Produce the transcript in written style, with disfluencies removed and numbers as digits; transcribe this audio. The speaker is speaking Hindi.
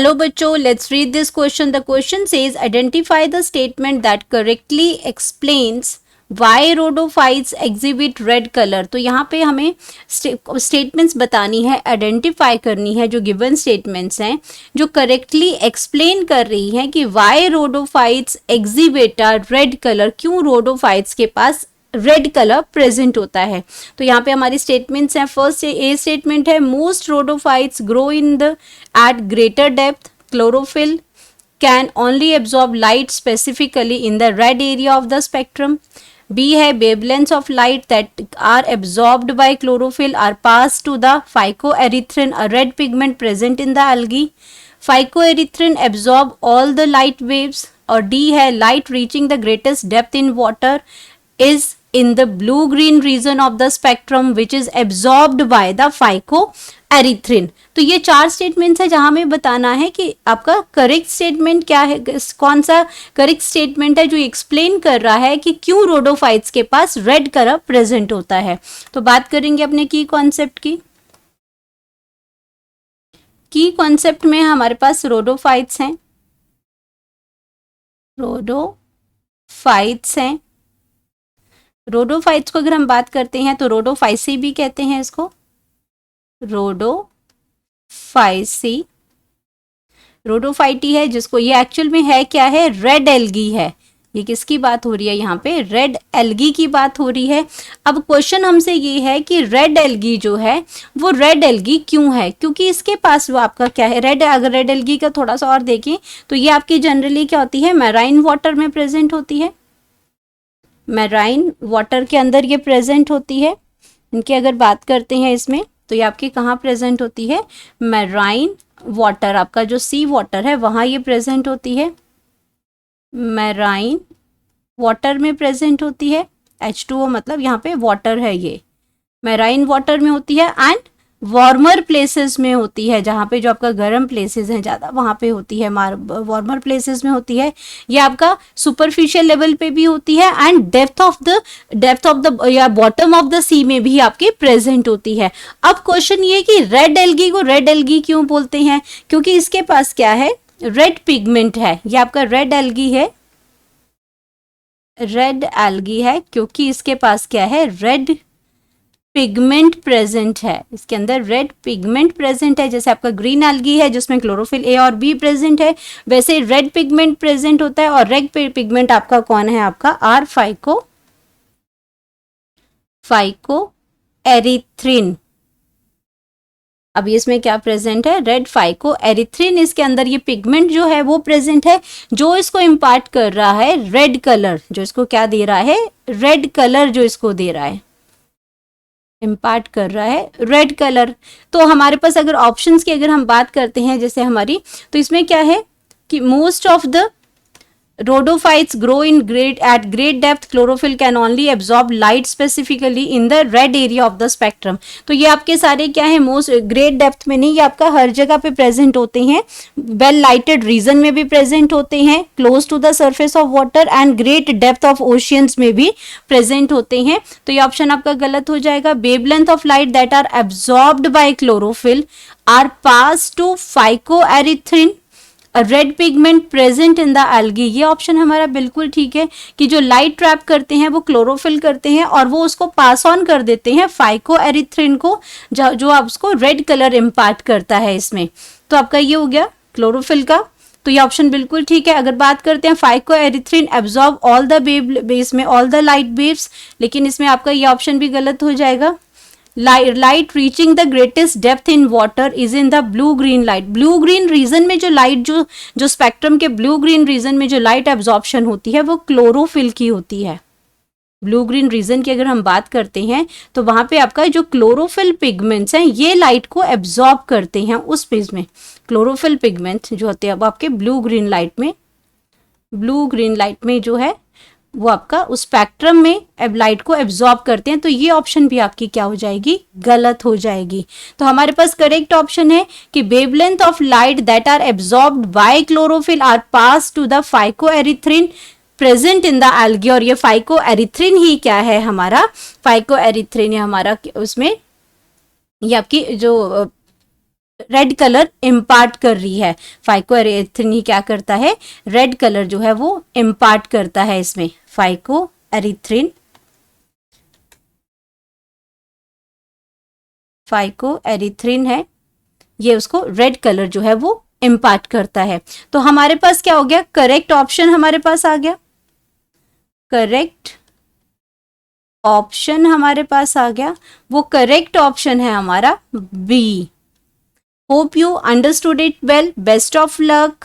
हेलो बच्चों, let's read this question. The question says identify the statement that correctly explains why rhodophytes exhibit red colour. तो यहाँ पे हमें स्टेटमेंट्स बतानी है, आइडेंटिफाई करनी है जो गिवन स्टेटमेंट्स हैं जो करेक्टली एक्सप्लेन कर रही हैं कि Y rhodophytes exhibit red colour, क्यों रोडोफाइट्स के पास रेड कलर प्रेजेंट होता है. तो यहाँ पे हमारी स्टेटमेंट्स हैं. फर्स्ट ए स्टेटमेंट है most rhodophytes grow in the at greater depth. Chlorophyll can only absorb light specifically in the red area of the spectrum. B है wavelengths of light that are absorbed by chlorophyll are pass to the phycoerythrin, a red pigment present in the algae. Phycoerythrin absorb all the light waves. और डी है light reaching the greatest depth in water is in the blue green region of the spectrum which is absorbed by the phycoerythrin. तो ये चार स्टेटमेंट्स है जहां हमें बताना है कि आपका करेक्ट स्टेटमेंट क्या है, कौन सा करेक्ट स्टेटमेंट है जो एक्सप्लेन कर रहा है कि क्यों रोडोफाइट्स के पास रेड कलर प्रेजेंट होता है. तो बात करेंगे अपने की कॉन्सेप्ट की. की कॉन्सेप्ट में हमारे पास रोडोफाइट्स हैं, रोडोफाइट्स हैं. रोडोफाइट्स को अगर हम बात करते हैं तो रोडोफाइसी भी कहते हैं इसको, रोडोफाइसी. रोडोफाइटी है जिसको ये एक्चुअल में है क्या है, रेड एल्गी है. ये किसकी बात हो रही है, यहाँ पे रेड एल्गी की बात हो रही है. अब क्वेश्चन हमसे ये है कि रेड एल्गी जो है वो रेड एल्गी क्यों है, क्योंकि इसके पास वो आपका क्या है रेड. अगर रेड एल्गी का थोड़ा सा और देखें तो ये आपकी जनरली क्या होती है, मैराइन वाटर में प्रेजेंट होती है. मैराइन वाटर के अंदर ये प्रेजेंट होती है. इनकी अगर बात करते हैं इसमें तो ये आपके कहाँ प्रेजेंट होती है, मैराइन वाटर, आपका जो सी वाटर है वहाँ ये प्रेजेंट होती है. मैराइन वाटर में प्रेजेंट होती है. H2O मतलब यहाँ पे वाटर है, ये मैराइन वाटर में होती है. एंड वार्मर प्लेसेस में होती है, जहाँ पे जो आपका गर्म प्लेसेस हैं ज़्यादा वहाँ पे होती है, वार्मर प्लेसेस में होती है. ये आपका सुपरफिशियल लेवल पे भी होती है एंड डेप्थ ऑफ द या बॉटम ऑफ द सी में भी आपके प्रेजेंट होती है. अब क्वेश्चन ये कि रेड एल्गी को रेड एल्गी क्यों बोलते हैं, क्योंकि इसके पास क्या है, रेड पिगमेंट है. ये आपका रेड एल्गी है, रेड एल्गी है क्योंकि इसके पास क्या है, रेड पिगमेंट प्रेजेंट है. इसके अंदर रेड पिगमेंट प्रेजेंट है. जैसे आपका ग्रीन एल्गी है जिसमें क्लोरोफिल ए और बी प्रेजेंट है, वैसे रेड पिगमेंट प्रेजेंट होता है. और रेड पिगमेंट आपका कौन है, आपका आर फाइकोएरिथ्रिन. अब इसमें क्या प्रेजेंट है, रेड फाइकोएरिथ्रिन. इसके अंदर ये पिगमेंट जो है वो प्रेजेंट है जो इसको इम्पार्ट कर रहा है रेड कलर, जो इसको क्या दे रहा है, रेड कलर जो इसको दे रहा है, इम्पार्ट कर रहा है रेड कलर. तो हमारे पास अगर ऑप्शंस की अगर हम बात करते हैं जैसे हमारी, तो इसमें क्या है कि most of the rhodophytes grow in at great depth. Chlorophyll can only absorb light specifically in the red area of the spectrum. तो ये आपके सारे क्या है, मोस्ट ग्रेट डेप्थ में नहीं, ये आपका हर जगह पे प्रेजेंट होते हैं. वेल लाइटेड रीजन में भी प्रेजेंट होते हैं, close to the surface of water and great depth of oceans में भी प्रेजेंट होते हैं. तो ये ऑप्शन आपका गलत हो जाएगा. Wavelength of light that are absorbed by chlorophyll are pass to phycoerythrin, red pigment present in the algae. ये ऑप्शन हमारा बिल्कुल ठीक है कि जो लाइट ट्रैप करते हैं वो क्लोरोफिल करते हैं और वो उसको पास ऑन कर देते हैं फाइकोएरिथ्रिन को, जो आप उसको रेड कलर इम्पार्ट करता है इसमें. तो आपका ये हो गया क्लोरोफिल का. तो ये ऑप्शन बिल्कुल ठीक है. अगर बात करते हैं phycoerythrin absorb all the wave, इसमें ऑल द लाइट वेव्स, लेकिन इसमें आपका ये ऑप्शन भी गलत हो जाएगा. Light reaching the greatest depth in water is in the blue green light. Blue green region में जो लाइट जो स्पेक्ट्रम के ब्लू ग्रीन रीजन में जो लाइट एब्जॉर्प्शन होती है वो क्लोरोफिल की होती है. ब्लू ग्रीन रीजन की अगर हम बात करते हैं तो वहां पे आपका जो क्लोरोफिल पिगमेंट्स हैं ये लाइट को एब्जॉर्ब करते हैं. उस पेज में क्लोरोफिल पिगमेंट्स जो होते हैं अब आपके ब्लू ग्रीन लाइट में जो है वो आपका उस स्पेक्ट्रम में अब लाइट को एब्जॉर्ब करते हैं. तो ये ऑप्शन भी आपकी क्या हो जाएगी, गलत हो जाएगी. तो हमारे पास करेक्ट ऑप्शन है कि wavelength of light that are absorbed by chlorophyll are pass to the phycoerythrin present in the algae. और ये फाइकोएरिथ्रिन ही क्या है, हमारा फाइकोएरिथ्रिन है हमारा उसमें, ये आपकी जो रेड कलर इम्पार्ट कर रही है। फाइकोएरिथ्रिन ही क्या करता है, रेड कलर जो है वो इम्पार्ट करता है इसमें। फाइकोएरिथ्रिन है, ये उसको रेड कलर जो है वो इम्पार्ट करता है। तो हमारे पास क्या हो गया, करेक्ट ऑप्शन हमारे पास आ गया, करेक्ट ऑप्शन हमारे पास आ गया। वो करेक्ट ऑप्शन है हमारा B. Hope you understood it well. Best of luck.